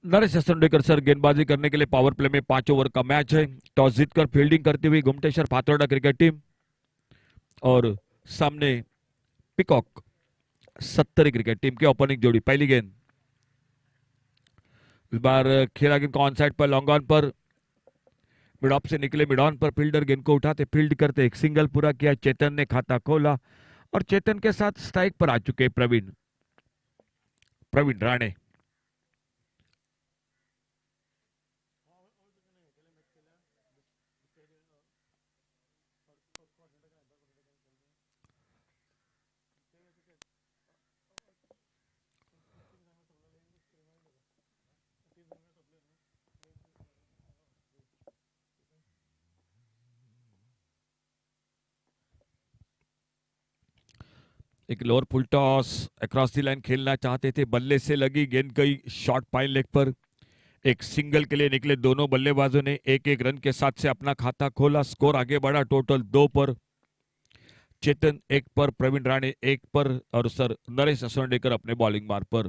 Naresh असोंडेकर sir गेंदबाजी करने के लिए पावर प्ले में 5 ओवर का मैच है। टॉस जीतकर फील्डिंग करती हुई गुमटेश्वर फातोड़ा क्रिकेट टीम और सामने पिकॉक 70 क्रिकेट टीम की ओपनिंग जोड़ी। पहली गेंद इस बार खेला गेंद को ऑन साइड पर लॉन्ग ऑन पर मिड ऑफ से निकले मिड ऑन पर फील्डर गेंद को उठाते फील्ड करते एक सिंगल पूरा किया। चेतन ने खाता खोला और चेतन के साथ स्ट्राइक पर आ चुके प्रवीण राणे। एक lower full toss across the line खेलना चाहते थे, बल्ले से लगी गेंद गई शॉर्ट पाइन लेग पर। एक सिंगल के लिए निकले दोनों बल्लेबाजों ने एक एक रन के साथ से अपना खाता खोला। स्कोर आगे बढ़ा टोटल 2 पर। चेतन 1 पर, प्रवीण राणे 1 पर और सर नरेश असोंडेकर अपने बॉलिंग मार्ग पर।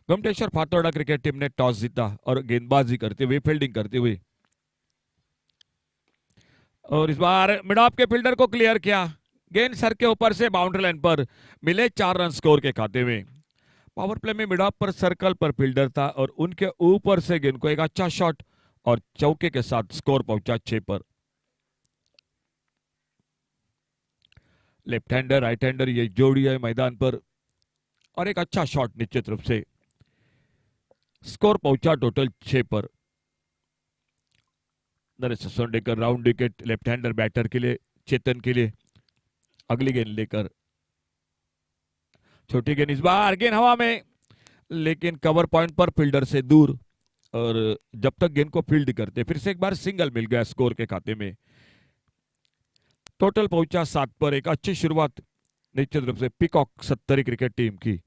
गुमटेश्वर फातोड़ा क्रिकेट टीम ने टॉस जीता और गेंदबाजी करते हुए फील्डिंग करते हुए और इस बार मिड ऑफ के फील्डर को क्लियर किया। गेंद सर के ऊपर से बाउंड्री लाइन पर मिले 4 रन स्कोर के खाते में। पावर प्ले में मिड ऑफ पर सर्कल पर फील्डर था और उनके ऊपर से गेंद को एक अच्छा शॉट और चौके के साथ स्कोर पहुंचा 6 पर। लेफ्ट हैंडर राइट हैंडर ये जोड़ी है मैदान पर और एक अच्छा शॉट निश्चित रूप से स्कोर पहुंचा टोटल 6 पर। Naresh Asondekar round wicket left hander batter के लिए। चेतन के लिए अगली गेंद लेकर छोटी गेंद इस बार गेंद हवा में लेकिन कवर पॉइंट पर फील्डर से दूर और जब तक गेंद को फील्ड करते फिर से एक बार सिंगल मिल गया स्कोर के खाते में। टोटल पहुंचा 7 पर। एक अच्छी शुरुआत निश्चित रूप से पिकॉक 70 क्रिकेट टीम की।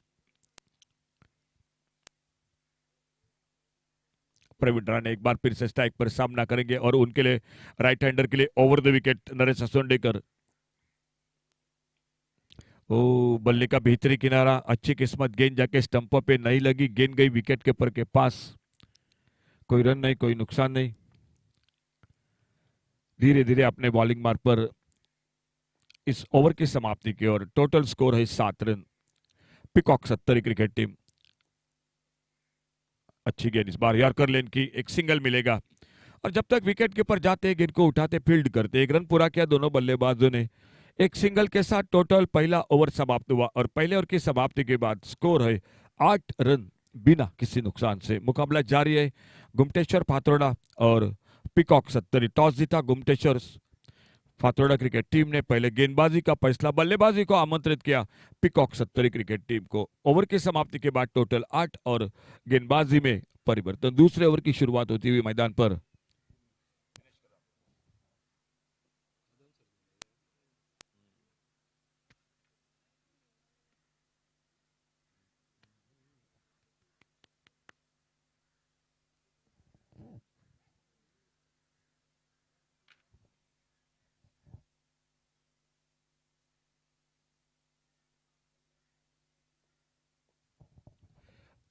प्रवीण राणे एक बार फिर से स्ट्राइक पर सामना करेंगे और उनके लिए राइट हैंडर के लिए ओवर द विकेट नरेश असोंडेकर। ओ बल्ले का भीतरी किनारा, अच्छी किस्मत गेंद जाके स्टंप पे नहीं लगी, गेंद गई विकेट कीपर के पास। कोई रन नहीं, कोई नुकसान नहीं। धीरे धीरे अपने बॉलिंग मार्ग पर इस ओवर की समाप्ति की ओर। टोटल स्कोर है 7 रन। Peacock 70 cricket team. अच्छी गेंद इस बार यॉर्कर लेन की, एक सिंगल मिलेगा और जब तक विकेट कीपर जाते गेंद को उठाते फील्ड करते। 1 रन पूरा किया दोनों बल्लेबाजों ने एक सिंगल के साथ। टोटल पहला ओवर समाप्त हुआ और पहले ओवर की समाप्ति के बाद स्कोर है 8 रन बिना किसी नुकसान से। मुकाबला जारी है गुमटेश्वर फातोड़ा और पिकॉक 70। टॉस जीता गुमटेश्वर फातोड़ा क्रिकेट टीम ने। पहले गेंदबाजी का फैसला बल्लेबाजी को आमंत्रित किया पिकॉक 70 क्रिकेट टीम को। ओवर की समाप्ति के बाद टोटल 8 और गेंदबाजी में परिवर्तन। दूसरे ओवर की शुरुआत होती हुई मैदान पर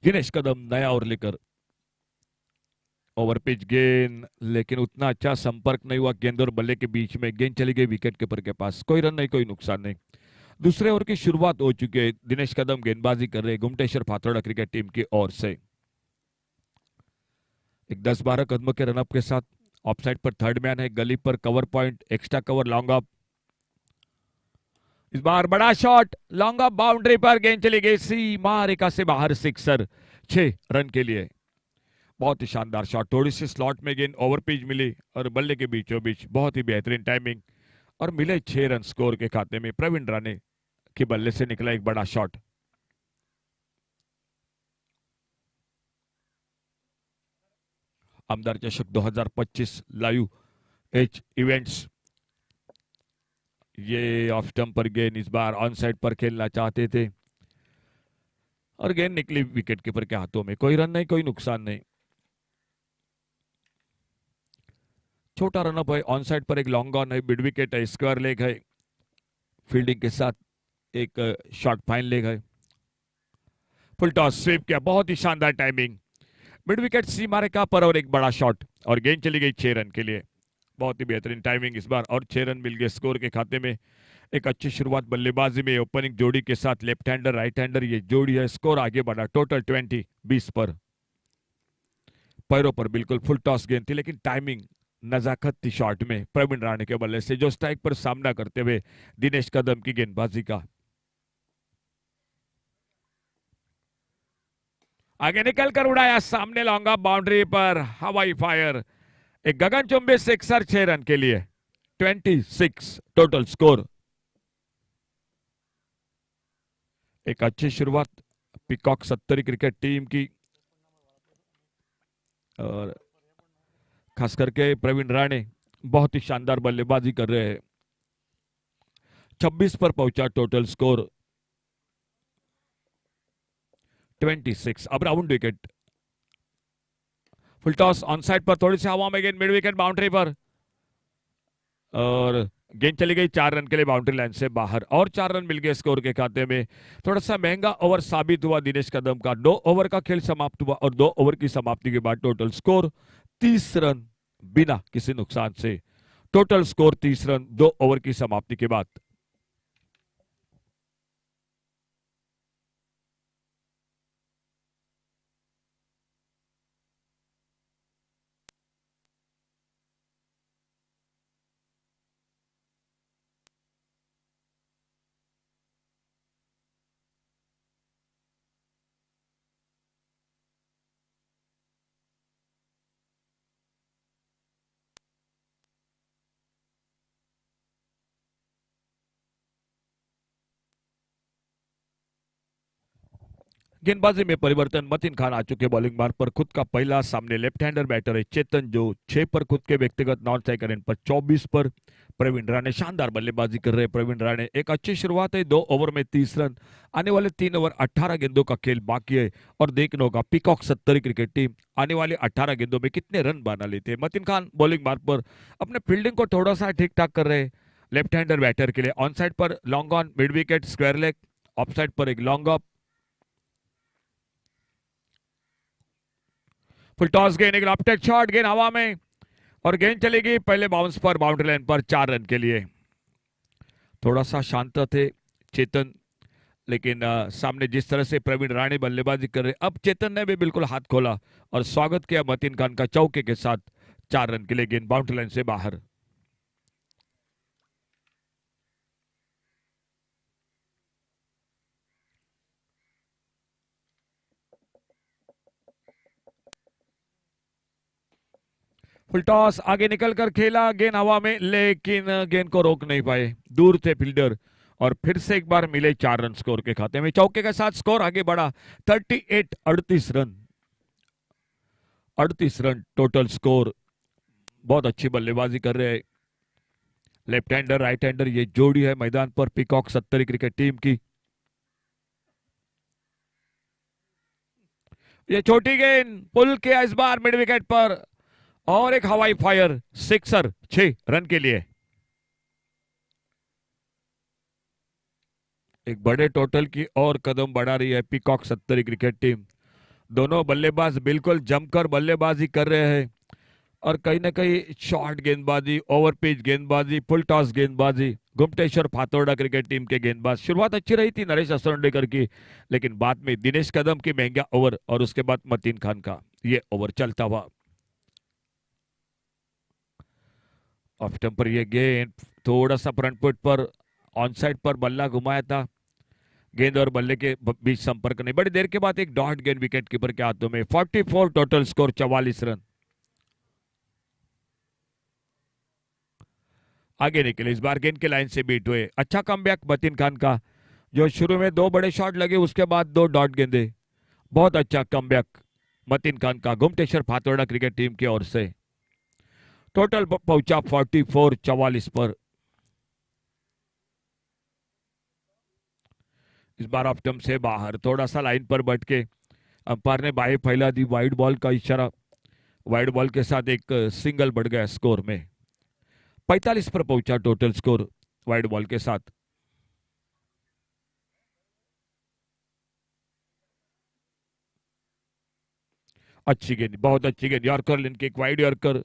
दिनेश कदम नया ओवर लेकर। ओवर पिच गेंद लेकिन उतना अच्छा संपर्क नहीं हुआ गेंद और बल्ले के बीच में। गेंद चली गई विकेट कीपर के पास। कोई रन नहीं, कोई नुकसान नहीं। दूसरे ओवर की शुरुआत हो चुकी है। दिनेश कदम गेंदबाजी कर रहे गुमटेश्वर फातोड़ा क्रिकेट टीम की ओर से। एक 10-12 कदमों के रनअप के साथ ऑफसाइड पर थर्ड मैन है। गली पर cover point, extra cover long off. इस बार बड़ा शॉट लॉन्ग ऑफ बाउंड्री पर गेंद चली गई सीमा रेखा से बाहर। सिक्सर 6 रन के लिए। बहुत ही शानदार शॉट। थोड़ी सी स्लॉट में गेंद ओवर पिच मिली और बल्ले के बीचों बीच बहुत ही बेहतरीन टाइमिंग और मिले 6 रन स्कोर के खाते में। प्रवीण राणे के बल्ले से निकला एक बड़ा शॉट। आमदार चषक 2025 लाइव एच इवेंट्स। ये ऑफ स्टंप पर गेंद इस बार ऑन साइड पर खेलना चाहते थे और गेंद निकली विकेट कीपर के हाथों में। कोई रन नहीं, कोई नुकसान नहीं। छोटा रनअप है। ऑन साइड पर एक लॉन्ग ऑन है, मिड विकेट है, स्क्वायर लेग है। फील्डिंग के साथ एक शॉर्ट फाइन लेग है। फुल टॉस स्वीप किया, बहुत ही शानदार टाइमिंग। मिड विकेट सी मारेगा पर और एक बड़ा शॉट और गेंद चली गई 6 रन के लिए। बहुत ही बेहतरीन टाइमिंग इस बार और 6 रन मिल गए स्कोर के खाते में। एक अच्छी शुरुआत बल्लेबाजी में ओपनिंग जोड़ी के साथ लेफ्ट हैंडर राइट हैंडर ये जोड़ी है। स्कोर आगे बढ़ा टोटल 20 पर। पैरों पर बिल्कुल फुल टॉस गेंद थी लेकिन टाइमिंग नजाकत थी शॉट में प्रवीण राणे के बल्ले से जो स्ट्राइक पर सामना करते हुए दिनेश कदम की गेंदबाजी का। आगे निकलकर उड़ाया सामने लॉन्ग बाउंड्री पर हवाई फायर। एक गगनचुंबी सिक्सर 6 रन के लिए। 26 टोटल स्कोर। एक अच्छी शुरुआत पीकॉक 70 क्रिकेट टीम की और खास करके प्रवीण राणे बहुत ही शानदार बल्लेबाजी कर रहे हैं। 26 पर पहुंचा टोटल स्कोर। 26 अब round wicket. Full toss on side पर थोड़ी सी हवा में गेंद मिड विकेट बाउंड्री पर और गेंद चली गई 4 रन के लिए बाउंड्री लाइन से बाहर और 4 रन मिल गए स्कोर के खाते में। थोड़ा सा महंगा ओवर साबित हुआ दिनेश कदम का। 2 ओवर का खेल समाप्त हुआ और 2 ओवर की समाप्ति के बाद टोटल स्कोर 30 रन बिना किसी नुकसान से। टोटल स्कोर 30 रन 2 ओवर की समाप्ति के बाद। गेंदबाजी में परिवर्तन। मतीन खान आ चुके बॉलिंग मार्ग पर। खुद का पहला सामने लेफ्ट हैंडर बैटर है चेतन जो 6 पर खुद के व्यक्तिगत नॉन स्ट्राइकर रन पर। 24 पर प्रवीण राणे शानदार बल्लेबाजी कर रहे हैं प्रवीण राणे। एक अच्छी शुरुआत है 2 ओवर में 30 रन। आने वाले 3 ओवर 18 गेंदों का खेल बाकी है और देखना होगा पीकॉक 70 क्रिकेट टीम आने वाले 18 गेंदों में कितने रन बना लेते हैं। मतीन खान बॉलिंग मार्ग पर अपने फील्डिंग को थोड़ा सा ठीक ठाक कर रहे हैं लेफ्ट हैंडर बैटर के लिए। ऑन साइड पर long on mid wicket square leg. Of side पर एक लॉन्ग ऑफ। फुल टॉस गेंद एक लॉफ्टेड शॉट गेंद हवा में और गेंद चलेगी पहले बाउंस पर बाउंड्री लाइन पर 4 रन के लिए। थोड़ा सा शांत थे चेतन लेकिन सामने जिस तरह से प्रवीण राणे बल्लेबाजी कर रहे अब चेतन ने भी बिल्कुल हाथ खोला और स्वागत किया मतीन खान का चौके के साथ। 4 रन के लिए गेंद बाउंड्री लाइन से बाहर। फुल टॉस आगे निकलकर खेला गेंद हवा में लेकिन गेंद को रोक नहीं पाए। दूर थे फील्डर और फिर से एक बार मिले 4 रन स्कोर के खाते में। चौके के साथ स्कोर आगे बढ़ा 38 रन। 38 run total score. बहुत अच्छी बल्लेबाजी कर रहे हैं लेफ्ट हैंडर राइट हैंडर ये जोड़ी है मैदान पर पीकॉक 70 क्रिकेट टीम की। ये छोटी गेंद पुल किया इस बार मिड विकेट पर और एक हवाई फायर सिक्सर 6 रन के लिए। एक बड़े टोटल की और कदम बढ़ा रही है पीकॉक 70 क्रिकेट टीम। दोनों बल्लेबाज बिल्कुल जमकर बल्लेबाजी कर रहे हैं और कहीं ना कहीं शॉर्ट गेंदबाजी ओवर पिच गेंदबाजी फुल टॉस गेंदबाजी। गुप्तेश्वर फातोड़ा क्रिकेट टीम के गेंदबाज। शुरुआत अच्छी रही थी नरेश असरंडेकर की लेकिन बाद में दिनेश कदम की महंगा ओवर और उसके बाद मतीन खान का ये ओवर चलता हुआ। ऑफ टेम्पर ये गेंद थोड़ा सा फ्रंट फुट पर ऑन साइड पर बल्ला घुमाया था। गेंद और बल्ले के बीच संपर्क नहीं। बड़ी देर के बाद एक डॉट गेंद विकेट कीपर के हाथों में। 44 टोटल स्कोर 44 रन। आगे निकले इस बार गेंद के लाइन से बीट हुए। अच्छा कमबैक मतीन खान का जो शुरू में 2 बड़े शॉट लगे उसके बाद 2 डॉट गेंदे। बहुत अच्छा कमबैक मतीन खान का गुप्तेश्वर फातोड़ा क्रिकेट टीम की ओर से। टोटल पहुंचा 44 पर। इस बार ऑफ स्टंप से बाहर थोड़ा सा लाइन पर बैठ के अंपायर ने बाहें फैला दी। वाइड बॉल का इशारा। वाइड बॉल के साथ एक सिंगल बढ़ गया स्कोर में। 45 पर पहुंचा टोटल स्कोर वाइड बॉल के साथ। अच्छी गेंद, बहुत अच्छी गेंद, यॉर्कर लेन के एक वाइड यॉर्कर,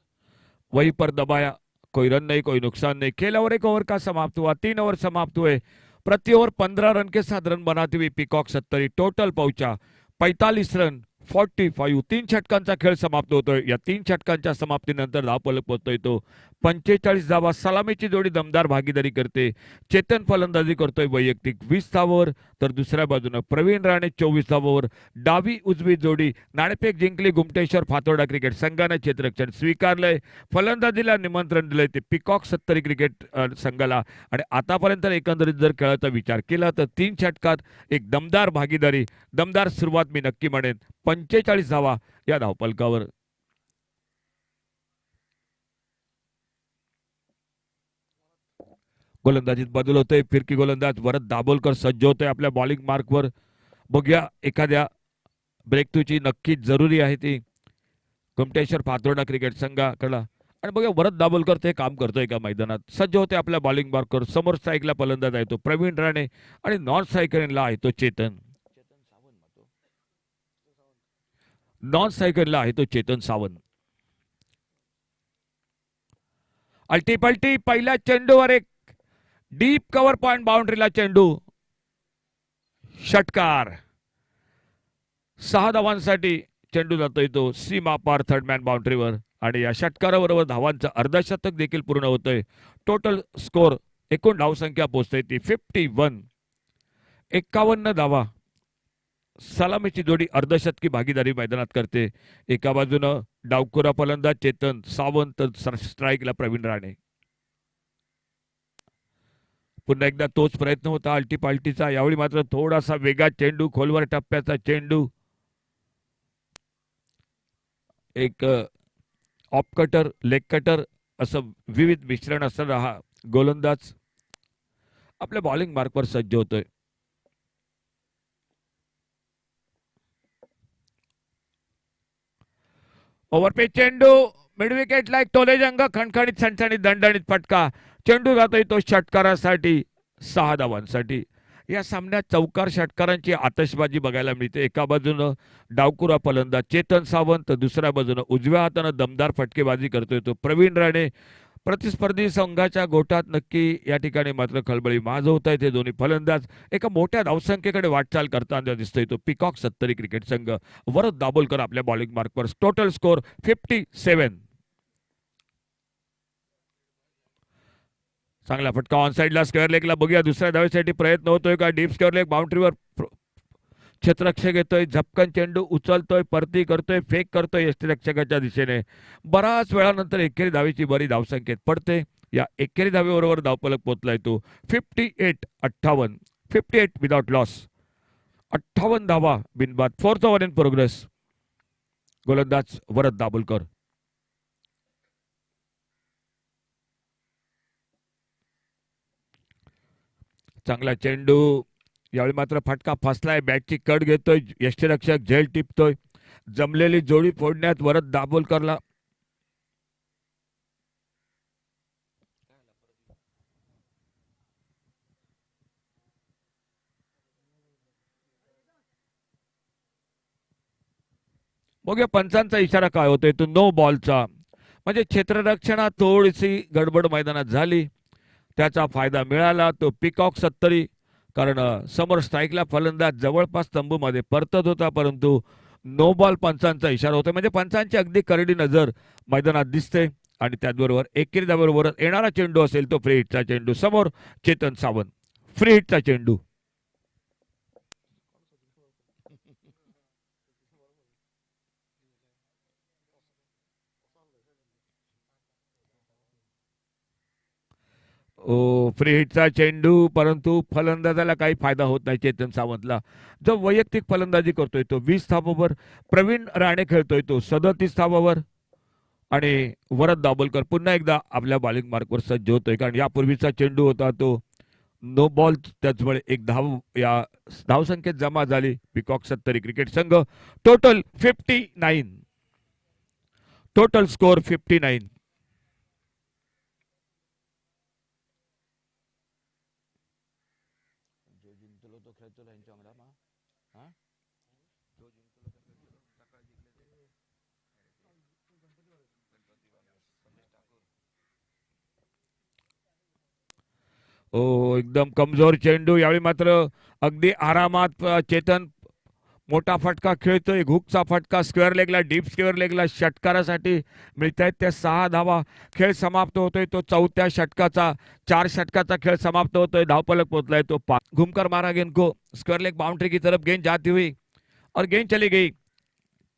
वहीं पर दबाया, कोई रन नहीं, कोई नुकसान नहीं। खेल ओवर एक ओवर का समाप्त हुआ, 3 ओवर समाप्त हुए, प्रति ओवर 15 रन के साथ रन बनाती हुई पिकॉक 70 टोटल पहुंचा 45 रन 45। 3 षटकांचा खेळ समाप्त होतोय. या 3 षटकांच्या समाप्तीनंतर धावफलक पोहोचतोय तो 45 धावा. सलामीची जोडी दमदार भागीदारी करते. चेतन फलंदाजी करतोय वैयक्तिक 20 धावावर, तर दुसऱ्या बाजूनं प्रवीण राणे 24 धावावर. डावी उजवी जोडी नाणेफेक जिंकली. गुमटेश्वर फातोर्डा क्रिकेट संघानं क्षेत्ररक्षण स्वीकारलंय. फलंदाजीला निमंत्रण दिलंय ते पिकॉक 70 क्रिकेट संघाला. आणि आतापर्यंत एकंदरीत जर खेळाचा विचार केला तर 3 षटकात एक दमदार भागीदारी, दमदार सुरुवात मी नक्की म्हणेन. 45 धावा या धावफलकावर. गोलंदाजीत बदल होतोय. फिरकी गोलंदाज वरद दाभोलकर सज्ज होतोय आपल्या बॉलिंग मार्कवर. बघूया एखाद्या ब्रेकथ्रूची नक्कीच जरुरी आहे ती गुमटेश्वर फातोर्डा क्रिकेट संघाकडला. आणि बघा वरद दाभोलकर ते काम करतोय का मैदानात. सज्ज होते आपल्या बॉलिंग मार्कवर. समोर स्ट्राईकला फलंदाज आहे तो प्रवीण राणे आणि नॉन स्ट्रायकरला आहे तो चेतन. नॉन स्ट्रायकरला आहे तो चेतन सावंत. अल्टी पलटी पहिल्या चेंडूवर एक डीप कव्हर पॉइंट बाउंड्रीला चेंडू. षटकार. 6 धावांसाठी चेंडू जातोय तो सीमा पार थर्ड मॅन बाउंड्रीवर. आणि या षटकाराबरोबर धावांचं अर्धशतक देखील पूर्ण होतंय. टोटल स्कोर एकूण धावसंख्या पोहोचते ती 51. 51 धावा. सलामीची जोडी अर्धशतकी भागीदारी मैदानात करते. एका बाजूनं डावखुरा फलंदाज चेतन सावंत, तर स्ट्राईकला प्रवीण राणे. पुन्हा एकदा तोच प्रयत्न होता अल्टी पाल्टीचा. यावेळी मात्र थोडासा वेगात चेंडू, खोलवर टप्प्याचा चेंडू. एक ऑफ कटर, लेग कटर असं विविध मिश्रण असणारा हा गोलंदाज आपल्या बॉलिंग मार्कवर सज्ज होतोय. ओव्हरपेच चेंडू मिड विकेटला एक टोलेजंग, खणखणीत सणसणीत दणदणीत फटका. चेंडू जातोय तो षटकारासाठी 6 धावांसाठी. या सामन्यात चौकार षटकारांची आतषबाजी बघायला मिळते. एका बाजूनं डावकुरा फलंदाज चेतन सावंत, तर दुसऱ्या बाजूनं उजव्या हातानं दमदार फटकेबाजी करतोय तो प्रवीण राणे. प्रतिस्पर्धी संघाच्या गोटात नक्की या ठिकाणी मात्र खळबळी माजवत आहेत हे दोन्ही फलंदाज. एका मोठ्या धावसंख्येकडे वाटचाल करताना दिसतोय तो पिकॉक 70 क्रिकेट संघ. वरद दाभोलकर आपल्या बॉलिंग मार्कवर. Total score 57. चांगला फटका ऑन साईडला स्क्वेअर लेगला. बघूया दुसऱ्या धावेसाठी प्रयत्न होतोय का. डीप स्क्वेअर लेग बाउंड्रीवर क्षेत्ररक्षक येतोय, झपकन चेंडू उचलतोय, परती करतोय, फेक करतोय यष्टीरक्षकाच्या दिशेने. बराच वेळानंतर एकेरी धावेची बरी धावसंख्येत पडते. या एकेरी धावेबरोबर धावफलक पोहोचलाय तो 58-58. 58 विदाउट लॉस. 58 धावा बिनबाद. 4th over in progress. गोलंदाज वरद दाभोलकर. चांगला चेंडू. यावेळी मात्र फटका फसलाय. बॅटची कट घेतोय यष्टीरक्षक, झेल टिपतोय. जमलेली जोडी फोडण्यात वरद दाभोलकरला बघूया पंचांचा इशारा काय होतोय तो नो बॉलचा. म्हणजे क्षेत्ररक्षणात थोडीशी गडबड मैदानात झाली, त्याचा फायदा मिळाला तो पिकॉक 70. कारण समोर स्ट्राईकला फलंदाज जवळपास तंबूमध्ये परतत होता, परंतु नो बॉल पंचांचा इशारा होता. म्हणजे पंचांची अगदी करडी नजर मैदानात दिसते. आणि त्याचबरोबर एकेरी धावेबरोबर येणारा चेंडू असेल तो फ्री हिटचा चेंडू. समोर चेतन सावंत. फ्री हिटचा चेंडू. फ्री हिटचा चेंडू, परंतु फलंदाजाला काही फायदा होत नाही चेतन सावंतला. जो वैयक्तिक फलंदाजी करतोय तो 20 धावांवर. प्रवीण राणे खेळतोय तो 37 धावांवर. आणि वरद दाभोलकर पुन्हा एकदा आपल्या बॉलिंग मार्कवर सज्ज होतोय. कारण यापूर्वीचा चेंडू होता तो नो बॉल. त्याचमुळे एक धाव या धावसंख्येत जमा झाली. पिकॉक 70 क्रिकेट संघ. टोटल 59. Total score 59. एकदम कमजोर चेंडू यावेळी मात्र अगदी आरामात चेतन मोठा फटका खेळतोय. हुकचा फटका स्क्वेअर लेगला, डीप स्क्वेअर लेगला षटकारासाठी मिळत आहेत त्या 6 धावा. खेळ समाप्त होतोय तो चौथ्या षटकाचा. 4 षटकाचा खेळ समाप्त होतोय. धावफलक पोहोचलाय तो 5. घूमकर मारा गेंद को, स्क्वायर लेग बाउंड्री की तरफ गेंद जाती हुई और गेंद चली गई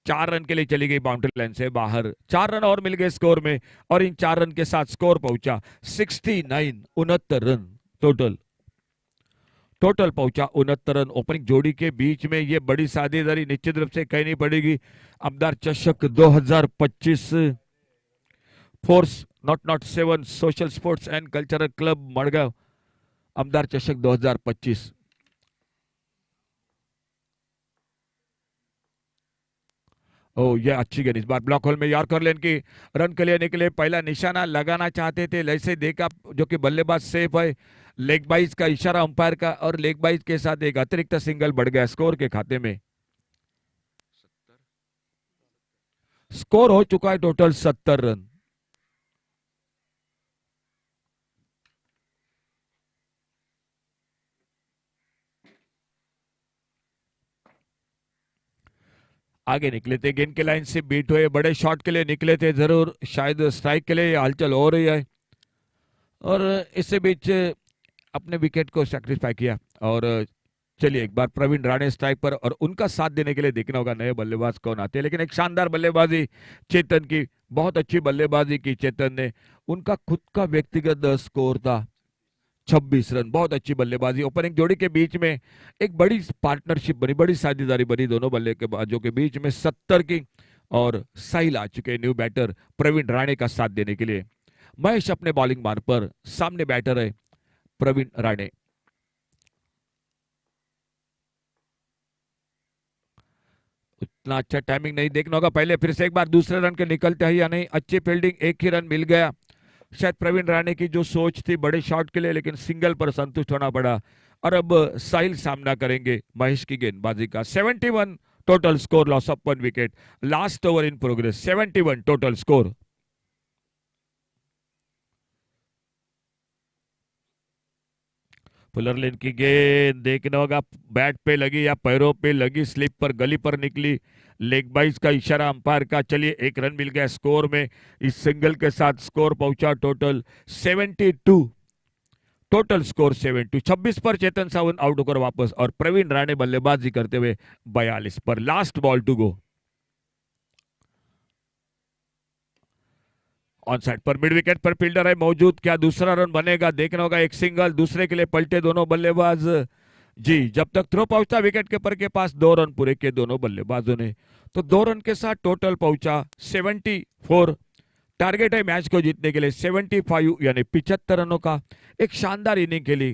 4 रन के लिए, चली गई बाउंड्री लाइन से बाहर. 4 रन और मिल गए स्कोर में और इन 4 रन के साथ स्कोर पहुंचा 69, 69 रन टोटल. टोटल पहुंचा 69 रन. ओपनिंग जोड़ी के बीच में ये बड़ी साझेदारी निश्चित रूप से कहनी पड़ेगी. आमदार चषक 2025 force not 7 social sports and cultural club Madgaon. आमदार चषक 2025. ये अच्छी गेंद इस बार ब्लॉक होल में. यॉर्कर लेन की रन के लिए निकले. पहला निशाना लगाना चाहते थे, ऐसे देखा जो कि बल्लेबाज सेफ है. लेग बाइज का इशारा अंपायर का और लेग बाइज के साथ एक अतिरिक्त सिंगल बढ़ गया स्कोर के खाते में. स्कोर हो चुका है टोटल 70 रन. आगे निकले थे, गेंद के लाइन से बीट हुए, बड़े शॉट के लिए निकले थे जरूर, शायद स्ट्राइक के लिए हलचल हो रही है और इससे बीच अपने विकेट को सैक्रिफाई किया. और चलिए एक बार प्रवीण राणे स्ट्राइक पर और उनका साथ देने के लिए देखना होगा नए बल्लेबाज कौन आते हैं. लेकिन एक शानदार बल्लेबाजी चेतन की, बहुत अच्छी बल्लेबाजी की चेतन ने. उनका खुद का व्यक्तिगत स्कोर था 26 रन. बहुत अच्छी बल्लेबाजी. ओपनिंग जोड़ी के बीच में एक बड़ी पार्टनरशिप बनी, बड़ी साझेदारी बनी दोनों बल्लेबाजों के बीच में 70 की. और साहिल आ चुके न्यू बैटर प्रवीण राणे का साथ देने के लिए. महेश अपने बॉलिंग मार्ग पर, सामने बैटर है प्रवीण राणे. उतना अच्छा टाइमिंग नहीं देखना होगा. पहले फिर से एक बार दूसरे रन के निकलते हैं या नहीं. अच्छी फील्डिंग, एक ही रन मिल गया. शायद प्रवीण राणे की जो सोच थी बड़े शॉट के लिए, लेकिन सिंगल पर संतुष्ट होना पड़ा. और अब साहिल सामना करेंगे महेश की गेंदबाजी का. 71 total score, loss of 1 wicket. Last over in progress. 71 total score. Fuller length की गेंद देखना होगा, बैट पे लगी या पैरों पे लगी, स्लिप पर, गली पर निकली. लेग बाइज का इशारा अंपायर का. चलिए एक रन मिल गया स्कोर में. इस सिंगल के साथ स्कोर पहुंचा टोटल 72. Total score 72. 26 पर चेतन सावन आउट होकर वापस और प्रवीण राणे बल्लेबाजी करते हुए 42 पर. Last ball to go. On side पर मिड विकेट पर फील्डर है मौजूद. क्या दूसरा रन बनेगा, देखना होगा. एक सिंगल, दूसरे के लिए पलटे दोनों बल्लेबाज. जी, जब तक थ्रो पहुंचा विकेट कीपर के पास 2 रन पूरे किए दोनों बल्लेबाजों ने. तो 2 रन के साथ टोटल पहुंचा 74. टारगेट है मैच को जीतने के लिए 75 यानी 75 रनों का. एक शानदार इनिंग खेली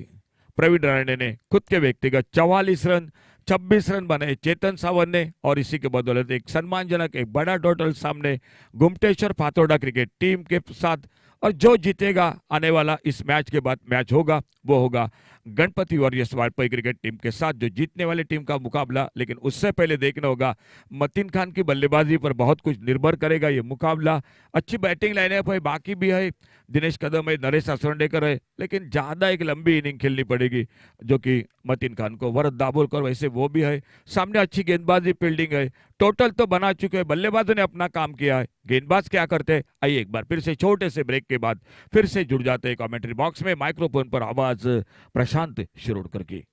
प्रवीण राणे ने. खुद के व्यक्तिगत 44 रन, 26 रन बनाए चेतन सावन ने और इसी के बदौलत एक सम्मानजनक, एक बड़ा टोटल सामने गुमटेश्वर फातोडा क्रिकेट टीम के साथ. और जो जीतेगा आने वाला इस मैच के बाद मैच होगा वो होगा Ganpati warriors Vajpayee cricket team के साथ, जो जीतने वाली टीम का मुकाबला. लेकिन उससे पहले देखना होगा मतीन खान की बल्लेबाजी पर बहुत कुछ निर्भर करेगा ये मुकाबला. अच्छी बैटिंग लाइनअप है, बाकी भी है. दिनेश कदम है, नरेश असरंडेकर है, लेकिन ज्यादा एक लंबी इनिंग खेलनी पड़ेगी जो कि मतीन खान को. वरद दाभोलकर वैसे वो भी है. सामने अच्छी गेंदबाजी, फील्डिंग है. टोटल तो बना चुके हैं, बल्लेबाजों ने अपना काम किया है. गेंदबाज क्या करते हैं, आइए एक बार फिर से छोटे से ब्रेक के बाद फिर से जुड़ जाते हैं कमेंट्री बॉक्स में. माइक्रोफोन पर आवाज प्रशांत शिरोडकर की.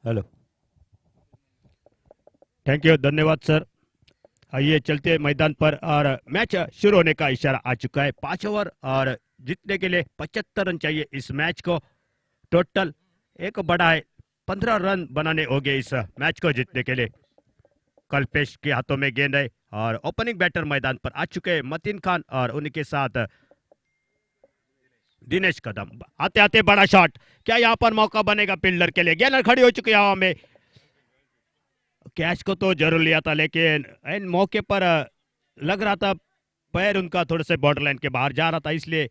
हेलो, थैंक यू, धन्यवाद सर। आइए चलते हैं मैदान पर और मैच शुरू होने का इशारा आ चुका है। 5 ओवर और जीतने के लिए 75 रन चाहिए इस मैच को। टोटल एक बड़ा है, 15 रन बनाने होंगे इस मैच को जीतने के लिए। कल्पेश के हाथों में गेंद है और ओपनिंग बैटर मैदान पर आ चुके हैं मतीन खान और उनके साथ दिनेश कदम। आते आते बड़ा शॉट, क्या यहाँ पर मौका बनेगा फील्डर के लिए? गेंद खड़ी हो चुकी है हवा में। कैच को तो जरूर लिया था, लेकिन इन मौके पर लग रहा था पैर उनका थोड़े से बॉर्डर लाइन के बाहर जा रहा था, इसलिए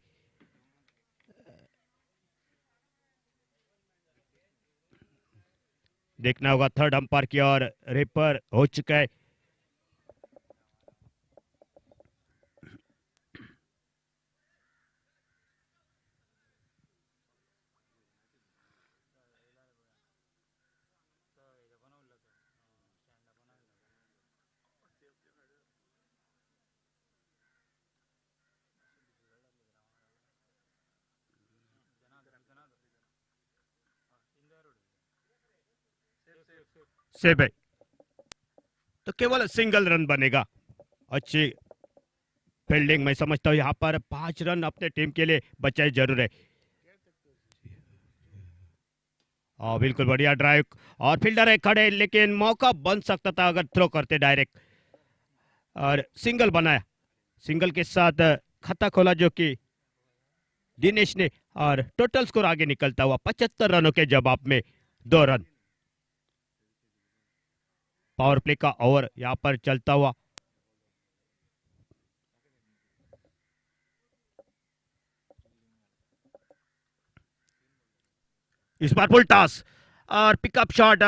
देखना होगा थर्ड अंपायर की और रेपर हो चुका है। से भाई तो केवल सिंगल रन बनेगा। अच्छी फील्डिंग, मैं समझता हूँ यहाँ पर 5 रन अपने टीम के लिए बचाए जरूर है। बिल्कुल बढ़िया ड्राइव और फील्डर है खड़े, लेकिन मौका बन सकता था अगर थ्रो करते डायरेक्ट। और सिंगल बनाया, सिंगल के साथ खाता खोला जो कि दिनेश ने, और टोटल स्कोर आगे निकलता हुआ 75 रनों के जवाब में 2 रन। पावर प्ले का ओवर यहाँ पर चलता हुआ। इस बार फुल टॉस और पिकअप शॉट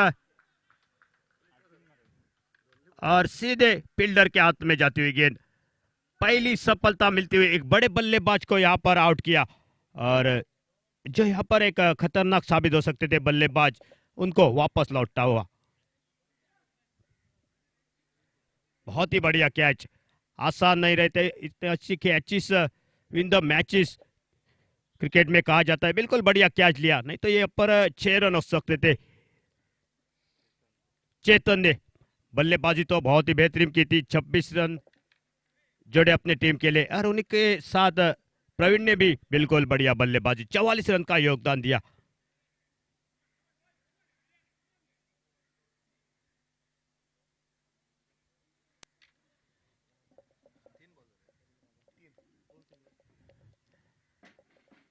और सीधे फील्डर के हाथ में जाती हुई गेंद। पहली सफलता मिलती हुई एक बड़े बल्लेबाज को यहाँ पर आउट किया, और जो यहाँ पर एक खतरनाक साबित हो सकते थे बल्लेबाज, उनको वापस लौटता हुआ। बहुत ही बढ़िया कैच, आसान नहीं रहते इतने अच्छी catches win the matches cricket में कहा जाता है। बिल्कुल बढ़िया कैच लिया, नहीं तो ये पर 6 रन हो सकते थे। चेतन ने बल्लेबाजी तो बहुत ही बेहतरीन की थी, 26 रन जोड़े अपने टीम के लिए, और उनके साथ प्रवीण ने भी बिल्कुल बढ़िया बल्लेबाजी, 44 रन का योगदान दिया।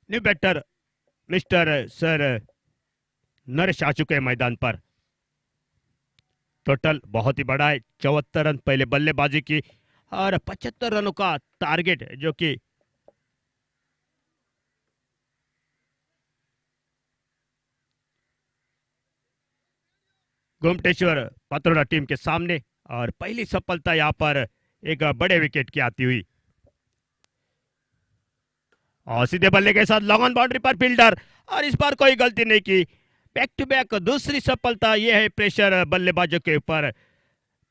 New batter mister sir Naresh आ चुके हैं मैदान पर। टोटल बहुत ही बड़ा है, 74 रन पहले बल्लेबाजी की और 75 रनों का टारगेट जो कि गोमटेश्वर पत्रोड़ा टीम के सामने। और पहली सफलता यहाँ पर एक बड़े विकेट की आती हुई, और सीधे बल्ले के साथ लॉन्ग ऑन बाउंड्री पर फील्डर, और इस बार कोई गलती नहीं की। बैक टू बैक दूसरी सफलता, यह है प्रेशर बल्लेबाजों के ऊपर।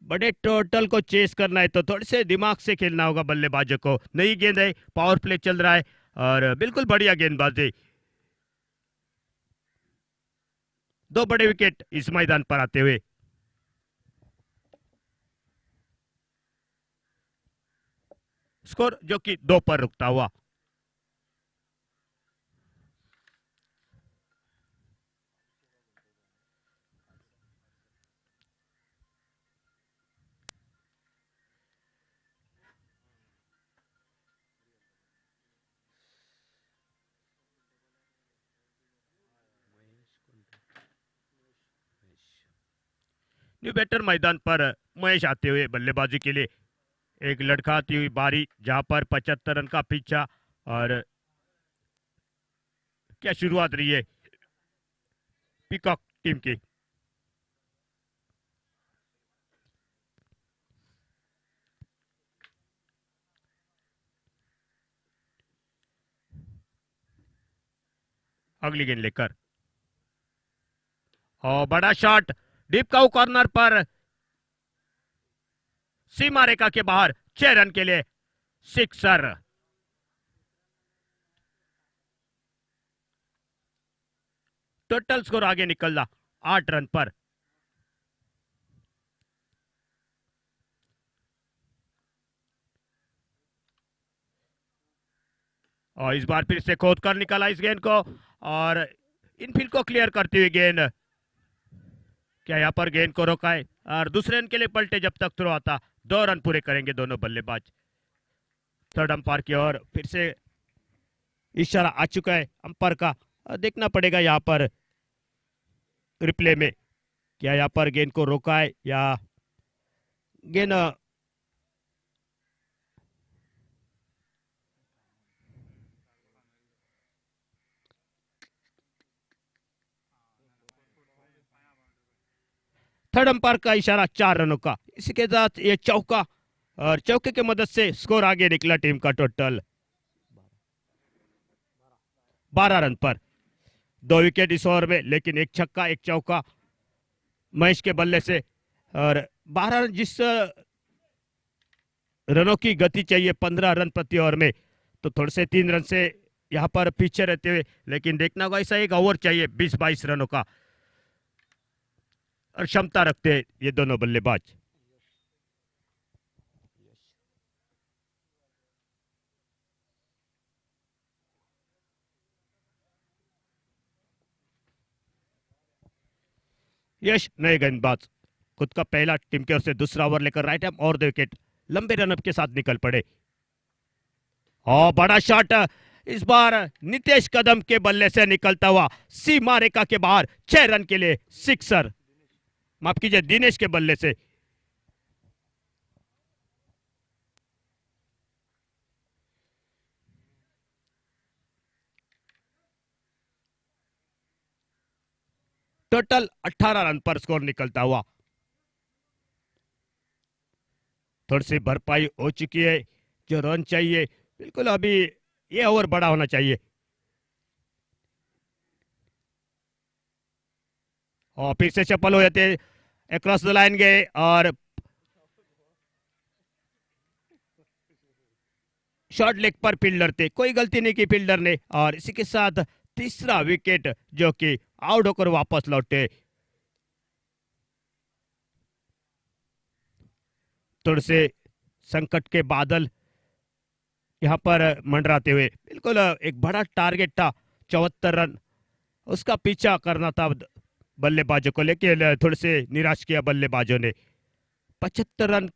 बड़े टोटल को चेस करना है तो थोड़े से दिमाग से खेलना होगा बल्लेबाजों को। नई गेंद है, पावर प्ले चल रहा है और बिल्कुल बढ़िया गेंदबाजी। 2 बड़े विकेट इस मैदान पर आते हुए। स्कोर जो कि 2 पर रुकता हुआ। न्यू बैटर मैदान पर महेश आते हुए बल्लेबाजी के लिए। एक लड़खड़ाती हुई बारी जहां पर 75 रन का पीछा, और क्या शुरुआत रही है पीकॉक टीम की। अगली गेंद लेकर, और बड़ा शॉट डीप काउ कॉर्नर पर, सीमा रेखा के बाहर, 6 रन के लिए सिक्सर। टोटल स्कोर आगे निकल रहा 8 रन पर। और इस बार फिर से खोद कर निकाला इस गेंद को और इनफील्ड को क्लियर करती हुई गेंद। क्या यहाँ पर गेंद को रोका है और दूसरे रन के लिए पलटे जब तक थ्रो आता। 2 रन पूरे करेंगे दोनों बल्लेबाज। थर्ड अंपायर की ओर फिर से इशारा आ चुका है अंपायर का। देखना पड़ेगा यहाँ पर रिप्ले में क्या यहाँ पर गेंद को रोका है या गेंद थर्ड अंपायर का इशारा 4 रनों का। इसी के साथ ये चौका और चौके की मदद से स्कोर आगे निकला टीम का टोटल 12 रन पर। 2 विकेट इस ओवर में लेकिन एक छक्का एक चौका महेश के बल्ले से और 12 रन। जिस रनों की गति चाहिए 15 रन प्रति ओवर में तो थोड़े से 3 रन से यहाँ पर पीछे रहते हुए। लेकिन देखना होगा ऐसा एक ओवर चाहिए 20-22 रनों का और क्षमता रखते हैं ये दोनों बल्लेबाज। यश नए गेंदबाज खुद का पहला टीम की ओर से दूसरा ओवर लेकर राइट हैंड और 2 विकेट लंबे रनअप के साथ निकल पड़े। और बड़ा शॉट इस बार नितेश कदम के बल्ले से निकलता हुआ सीमा रेखा के बाहर 6 रन के लिए सिक्सर। माफ कीजिए दिनेश के बल्ले से। टोटल 18 रन पर स्कोर निकलता हुआ। थोड़ी सी भरपाई हो चुकी है। जो रन चाहिए बिल्कुल अभी ये ओवर बड़ा होना चाहिए। और फिर से चप्पल हो जाते अक्रॉस द लाइन गए और शॉर्ट लेग पर फील्डर थे। कोई गलती नहीं की फील्डर ने और इसी के साथ तीसरा विकेट जो कि आउट होकर वापस लौटे। थोड़े से संकट के बादल यहां पर मंडराते हुए बिल्कुल एक बड़ा टारगेट था 74 रन उसका पीछा करना था बल्लेबाजों को लेकिन थोड़े से निराश किया बल्लेबाजों ने। 75 रन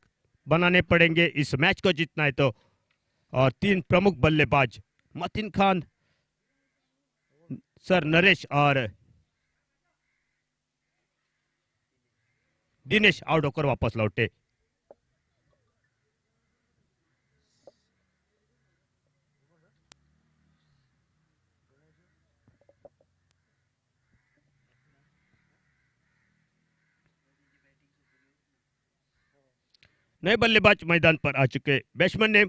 बनाने पड़ेंगे इस मैच को जीतना है तो। और 3 प्रमुख बल्लेबाज मतीन खान सर नरेश और दिनेश आउट होकर वापस लौटे। नए बल्लेबाज मैदान पर आ चुके। बैट्समैन ने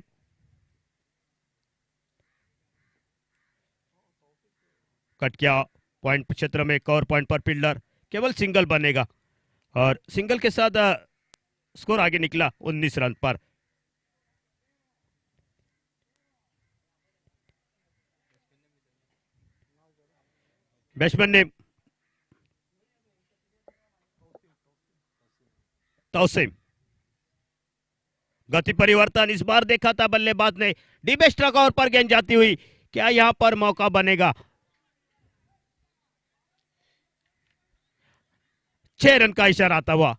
कट किया पॉइंट क्षेत्र में कवर पॉइंट पर फील्डर केवल सिंगल बनेगा और सिंगल के साथ स्कोर आगे निकला 19 रन पर। बैट्समैन ने तौसीम गति परिवर्तन इस बार देखा था बल्लेबाज ने। डी बेस्ट्रा कवर पर गेंद जाती हुई क्या यहां पर मौका बनेगा। 6 रन का इशारा आता हुआ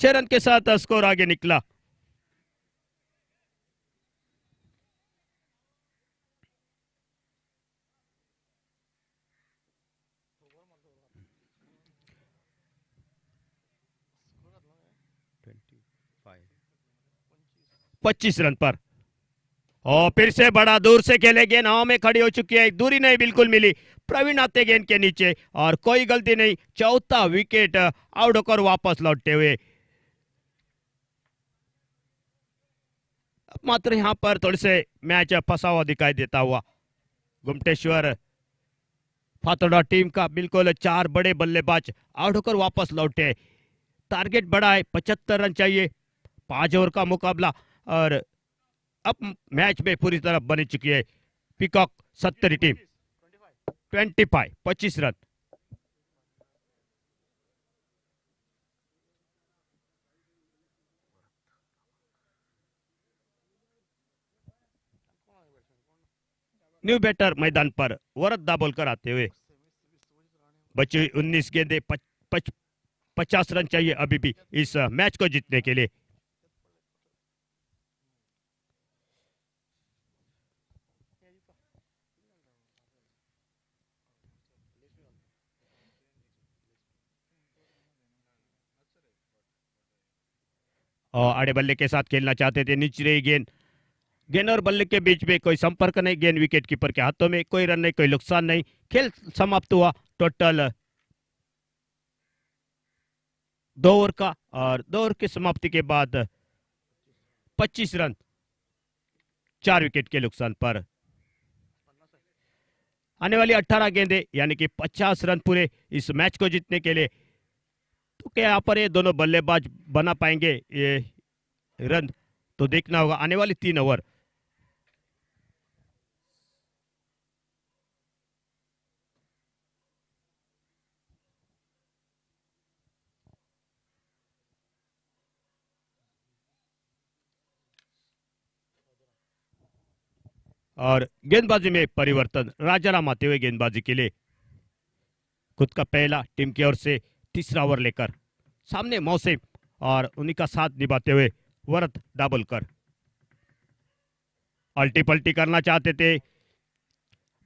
6 रन के साथ स्कोर आगे निकला। पच्चीस रन पर और फिर से बड़ा दूर से खेले गेंद हवा में खड़ी हो चुकी है। दूरी नहीं बिल्कुल मिली। प्रवीण आते गेंद के नीचे और कोई गलती नहीं। चौथा विकेट आउट होकर वापस लौटते हुए। मात्र यहां पर थोड़े से मैच फंसा हुआ दिखाई देता हुआ। गुमटेश्वर फातोड़ा टीम का बिल्कुल 4 बड़े बल्लेबाज आउट होकर वापस लौटे। टारगेट बड़ा है 75 रन चाहिए 5 ओवर का मुकाबला और अब मैच में पूरी तरह बनी चुकी है peacock 70 team 25 run. New batter मैदान पर वरद दाबोल कर आते हुए। बची हुई 19 गेंदे 50 रन चाहिए अभी भी इस मैच को जीतने के लिए। और आड़े बल्ले के साथ खेलना चाहते थे। निचले गेंद, गेंद और बल्ले के बीच में कोई संपर्क नहीं। गेंद विकेट कीपर के हाथों में, कोई रन नहीं, कोई नुकसान नहीं। खेल समाप्त हुआ। टोटल 2 ओवर का, और 2 ओवर की समाप्ति के बाद 25 रन 4 विकेट के नुकसान पर। आने वाली 18 गेंदे यानी कि 50 रन पूरे इस मैच को जीतने के लिए। तो क्या यहाँ पर ये दोनों बल्लेबाज बना पाएंगे ये रन, तो देखना होगा आने वाली 3 ओवर। और गेंदबाजी में परिवर्तन, राजाराम आते हुए गेंदबाजी के लिए। खुद का पहला, टीम की ओर से तीसरा ओवर लेकर सामने मौसम और उन्हीं का साथ निभाते हुए वरद दाबोलकर। अल्टी पल्टी करना चाहते थे।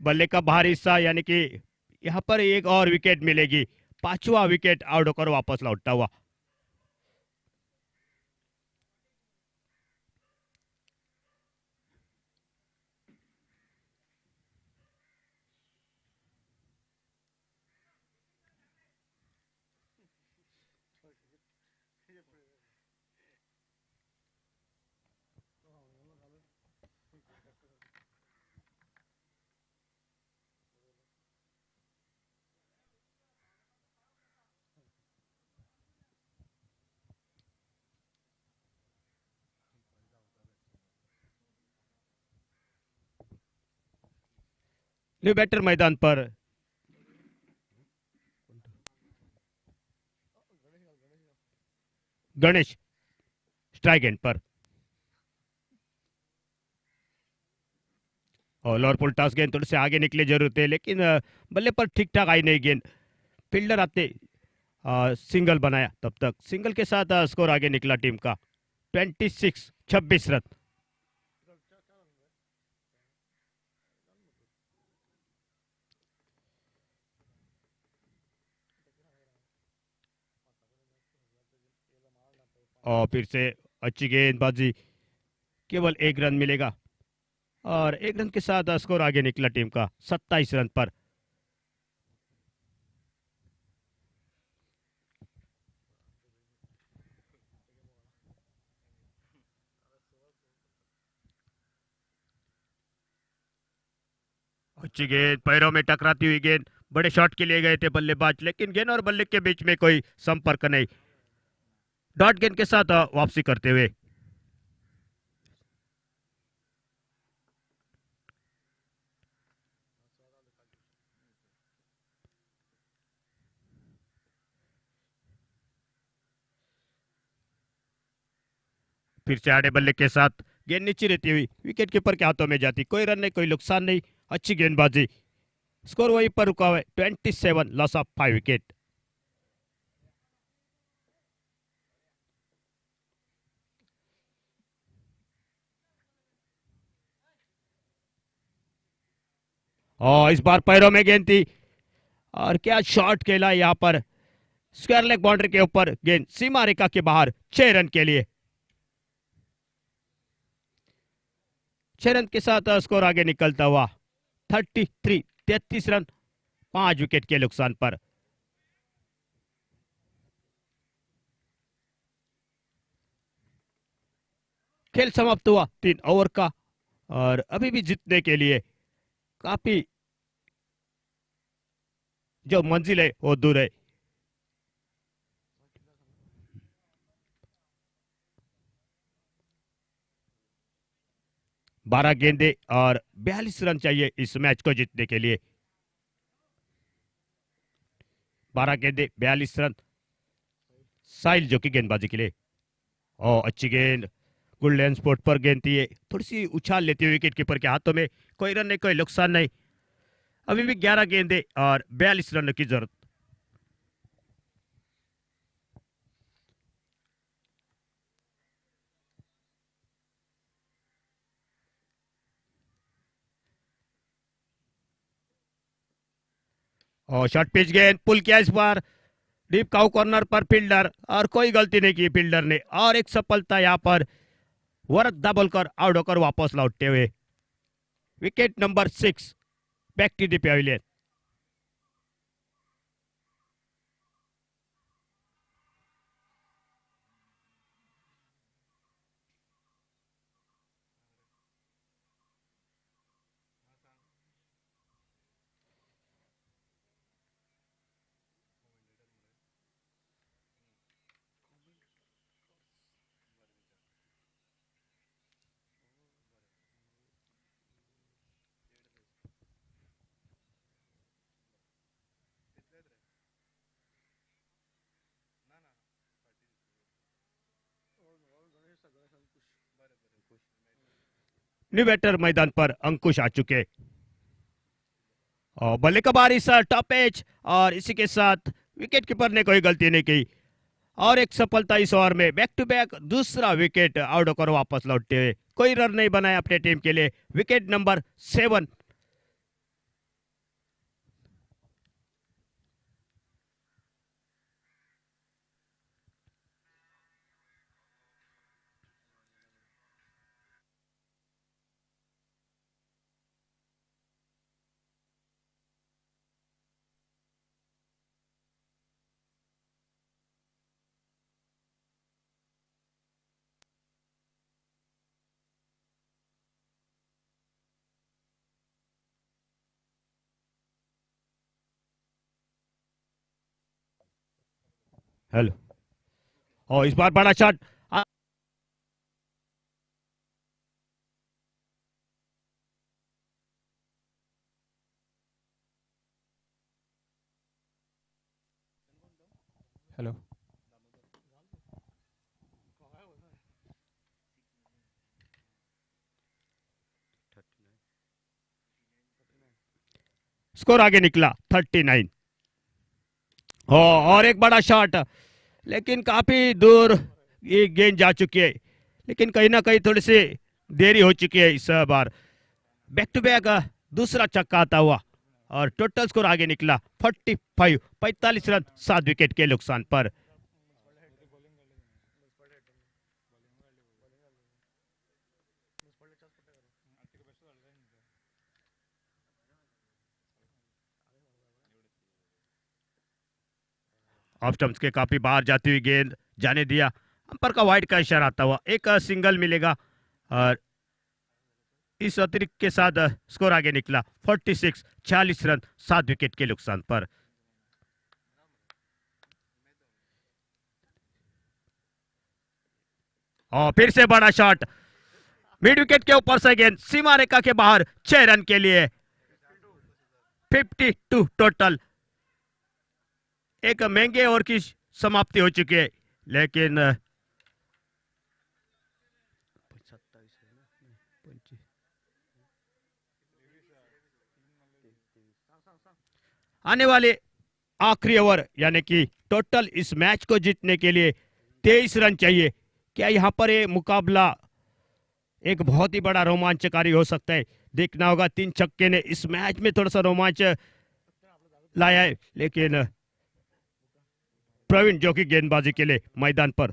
बल्ले का बाहरी हिस्सा, यानी कि यहाँ पर एक और विकेट मिलेगी। 5वां विकेट आउट होकर वापस लौटता हुआ। न्यू बैटर मैदान पर गणेश स्ट्राइक एंड पर। और लोअर पुल टॉस गेंद थोड़े से आगे निकले जरूर थे, लेकिन बल्ले पर ठीक ठाक आई नहीं गेंद। फील्डर आते सिंगल बनाया, तब तक सिंगल के साथ स्कोर आगे निकला टीम का 26 रन। और फिर से अच्छी गेंदबाजी, केवल 1 रन मिलेगा। और 1 रन के साथ स्कोर आगे निकला टीम का 27 रन पर। अच्छी गेंद, पैरों में टकराती हुई गेंद। बड़े शॉट के लिए गए थे बल्लेबाज, लेकिन गेंद और बल्ले के बीच में कोई संपर्क नहीं। डॉट गेंद के साथ वापसी करते हुए। फिर से आड़े बल्ले के साथ गेंद नीचे रहती हुई विकेट कीपर के हाथों में जाती। कोई रन नहीं, कोई नुकसान नहीं। अच्छी गेंदबाजी, स्कोर वहीं पर रुका हुआ है 27, लॉस ऑफ 5 विकेट। और इस बार पैरों में गेंद थी, और क्या शॉट खेला यहाँ पर। स्क्वायर लेग बाउंड्री के ऊपर गेंद सीमा रेखा के बाहर। 6 रन के लिए, 6 रन के साथ स्कोर आगे निकलता हुआ 33 रन 5 विकेट के नुकसान पर। खेल समाप्त हुआ 3 ओवर का, और अभी भी जीतने के लिए काफी जो मंजिल है वो दूर है। बारह गेंदे और 42 रन चाहिए इस मैच को जीतने के लिए। 12 गेंदे 42 रन। साहिल जो कि गेंदबाजी के लिए। और अच्छी गेंद, गोल्डन स्पॉट पर गेंद थी ये, थोड़ी सी उछाल लेती हुई विकेट कीपर के हाथों में, कोई रन नहीं, कोई नुकसान नहीं। अभी भी 11 गेंदे और 42 रन की जरूरत। और शॉर्ट पिच गेंद पुल किया इस बार डीप काउ कॉर्नर पर फील्डर, और कोई गलती नहीं की फील्डर ने, और एक सफलता यहाँ पर वरद दाबोलकर आउट होकर वापस लौटते हुए। Wicket number 6 back to the pavilion. New batter मैदान पर अंकुश आ चुके, और बल्ले का बारी सर टॉप एज, और इसी के साथ विकेट कीपर ने कोई गलती नहीं की, और एक सफलता इस ओवर में, बैक टू बैक दूसरा विकेट आउट होकर वापस लौटते हुए। कोई रन नहीं बनाया अपने टीम के लिए। Wicket number 7। हेलो, और इस बार बड़ा शॉट। हेलो। स्कोर आगे निकला 39। और एक बड़ा शॉट, लेकिन काफी दूर ये गेंद जा चुकी है, लेकिन कहीं ना कहीं थोड़ी सी देरी हो चुकी है इस बार। बैक टू बैक दूसरा छक्का आता हुआ, और टोटल स्कोर आगे निकला 45, 45 रन 7 विकेट के नुकसान पर। ऑफ स्टंप्स के काफी बाहर जाती हुई गेंद जाने दिया, अंपर का वाइड का इशारा आता हुआ, एक सिंगल मिलेगा, और इस अतिरिक्त के साथ स्कोर आगे निकला 46, 46 रन 7 विकेट के नुकसान पर। और फिर से बड़ा शॉट, मिड विकेट के ऊपर से गेंद सीमा रेखा के बाहर, 6 रन के लिए 52 टोटल। एक महंगे ओवर की समाप्ति हो चुकी है, लेकिन आने वाले आखिरी ओवर, यानी कि टोटल इस मैच को जीतने के लिए 23 रन चाहिए। क्या यहाँ पर ये मुकाबला एक बहुत ही बड़ा रोमांचकारी हो सकता है? देखना होगा, 3 छक्के ने इस मैच में थोड़ा सा रोमांच लाया है, लेकिन प्रवीण जो कि गेंदबाजी के लिए मैदान पर।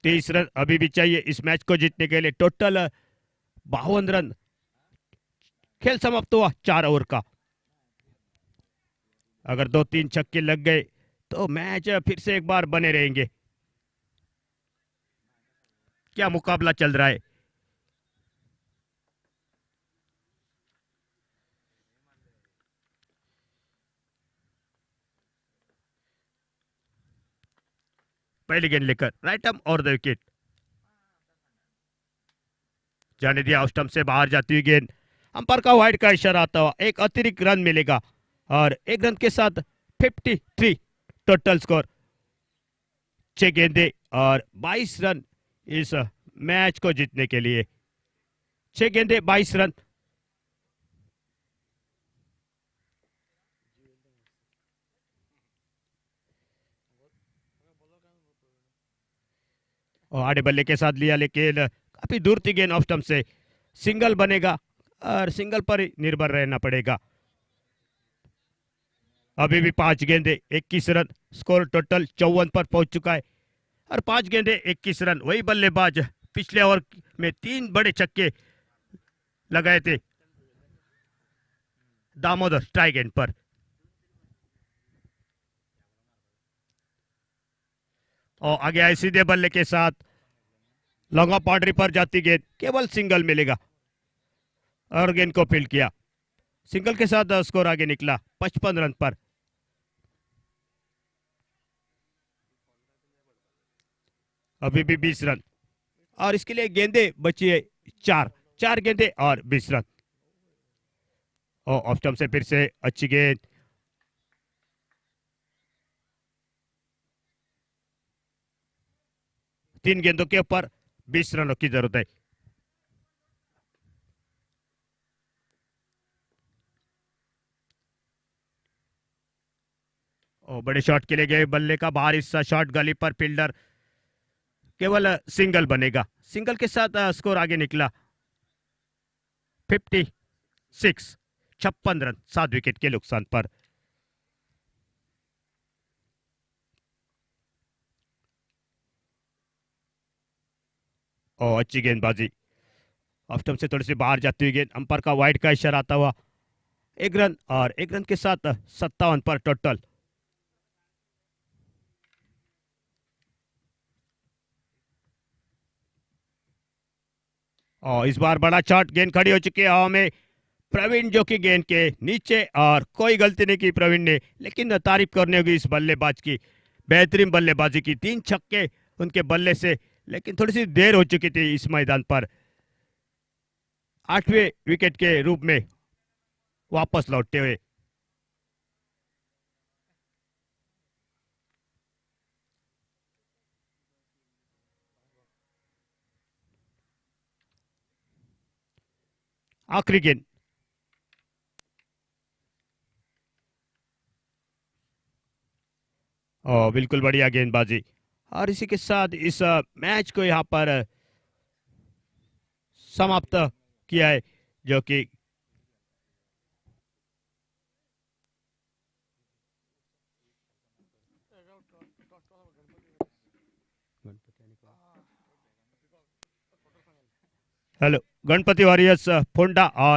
तेईस रन अभी भी चाहिए इस मैच को जीतने के लिए। Total 52 run. खेल समाप्त हुआ 4 ओवर का। अगर 2-3 छक्के लग गए तो मैच फिर से एक बार बने रहेंगे। क्या मुकाबला चल रहा है। पहली गेंद लेकर राइट आर्म और द विकेट, जाने दिया। ऑफ स्टंप से बाहर जाती हुई गेंद, अंपायर का वाइड का इशारा आता हुआ, एक अतिरिक्त रन मिलेगा, और एक रन के साथ 53 टोटल स्कोर 6 गेंदे और 22 रन इस मैच को जीतने के लिए। 6 गेंदे 22 रन। और आड़े बल्ले के साथ लिया, लेकिन काफी दूर थी गेंद ऑफ स्टंप से। सिंगल बनेगा और सिंगल पर ही निर्भर रहना पड़ेगा। अभी भी 5 गेंदे 21 रन, स्कोर टोटल 54 पर पहुंच चुका है। और 5 गेंदे 21 रन, वही बल्लेबाज पिछले ओवर में 3 बड़े छक्के लगाए थे दामोदर स्ट्राइक एंड पर। और आगे आए सीधे बल्ले के साथ, लॉन्ग बाउंड्री पर जाती गेंद, केवल सिंगल मिलेगा और गेंद को फील्ड किया। सिंगल के साथ स्कोर आगे निकला 55 रन पर। अभी भी 20 रन और इसके लिए गेंदे बची है 4 गेंदे और 20 रन। और ऑफ स्टंप से फिर से अच्छी गेंद, तीन गेंदों के ऊपर 20 रनों की जरूरत है। और बड़े शॉट के लिए गए बल्ले का बाहर हिस्सा, शॉट गली पर, फील्डर केवल सिंगल बनेगा। सिंगल के साथ स्कोर आगे निकला 56, 56 रन 7 विकेट के नुकसान पर। और अच्छी गेंदबाजी, ऑफ स्टंप से थोड़ी सी बाहर जाती हुई गेंद, अंपायर का वाइड का इशारा आता हुआ 1 रन, और 1 रन के साथ 57 पर टोटल। और इस बार बड़ा शॉट, गेंद खड़ी हो चुकी है हवा में। प्रवीण जो कि गेंद के नीचे, और कोई गलती नहीं की प्रवीण ने, लेकिन तारीफ करने होगी इस बल्लेबाज की, बेहतरीन बल्लेबाजी की। 3 छक्के उनके बल्ले से, लेकिन थोड़ी सी देर हो चुकी थी इस मैदान पर। 8वें विकेट के रूप में वापस लौटते हुए। आखिरी गेंद, और बिल्कुल बढ़िया गेंदबाजी। और इसी के साथ इस मैच को यहां पर समाप्त किया है, जो कि हेलो गणपति वॉरियर्स फोंडा और